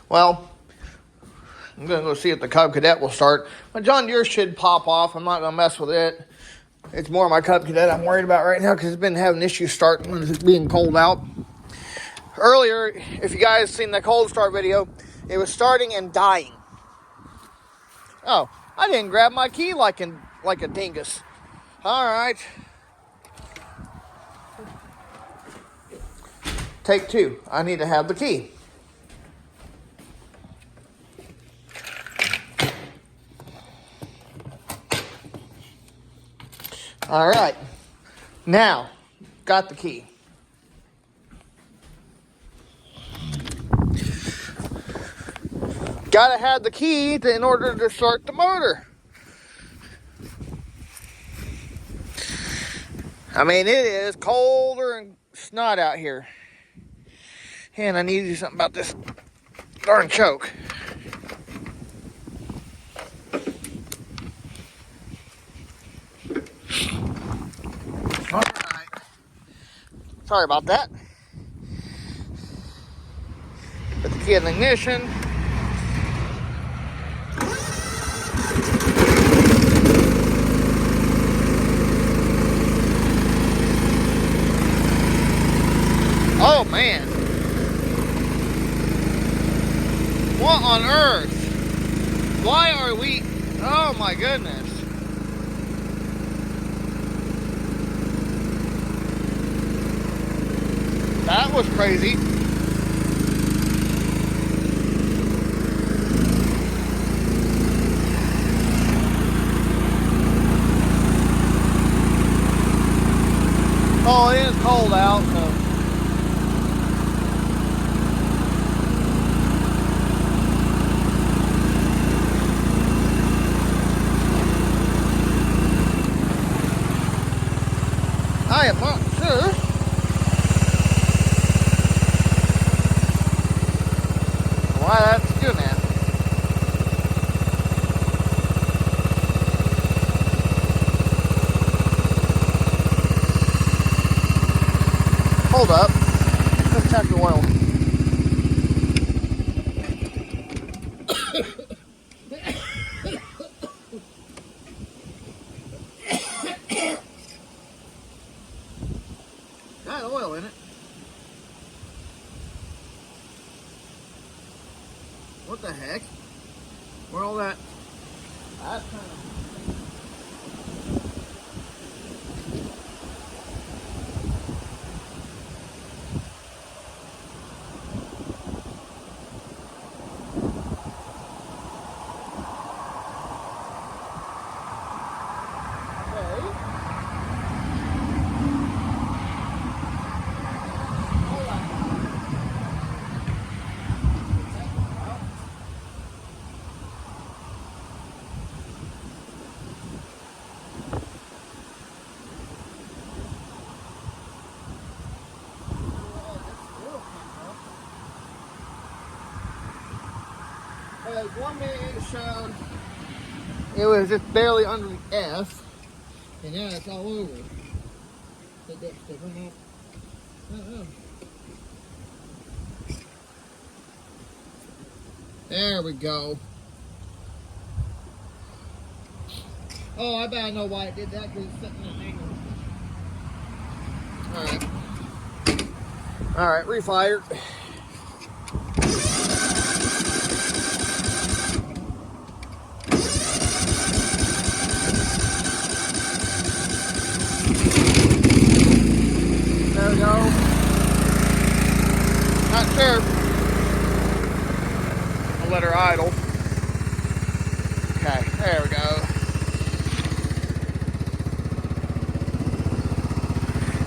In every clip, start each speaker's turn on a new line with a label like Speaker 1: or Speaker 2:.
Speaker 1: Well, I'm going to go see if the Cub Cadet will start. My John Deere should pop off. I'm not going to mess with it. It's more my Cub Cadet I'm worried about right now because it's been having issues starting when it's being cold out. Earlier, if you guys seen the cold start video, it was starting and dying. Oh, I didn't grab my key like a dingus. All right. Take two. I need to have the key. All right. Now, got the key. Gotta have the key in order to start the motor. I mean, it is colder and snot out here. And I need to do something about this darn choke. All right. Sorry about that. Put the key in the ignition. Oh man. What on earth? Why are we... Oh my goodness. That was crazy. Oh, it is cold out, so... I am not sure why that's doing that. Hold up. Let's check the oil. Got oil in it. What the heck? Where all that? That's kind of... One minute it showed it was just barely under the F, and now it's all over. Did that stick on up? There we go. Oh, I bet I know why it did that, because it's sitting in an angle. Alright, refire. There we go. Not sure. I'll let her idle. Okay, there we go.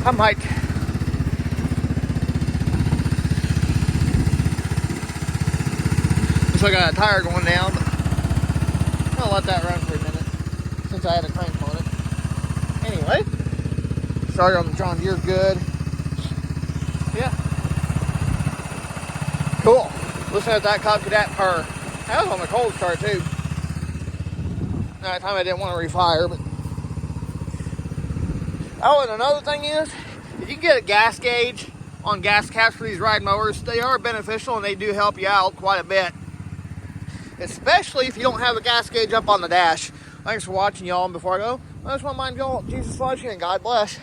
Speaker 1: I might... So I got a tire going down, but I'll let that run for a minute since I had a crank on it. Anyway, started on the John Deere good. Yeah. Cool. Listen to that Cub Cadet purr. That was on the cold start too. That time I didn't want to refire, but... Oh, and another thing is, if you can get a gas gauge on gas caps for these ride mowers. They are beneficial and they do help you out quite a bit, especially if you don't have a gas gauge up on the dash. Thanks for watching, y'all. And before I go, I just want to remind y'all, Jesus loves you and God bless.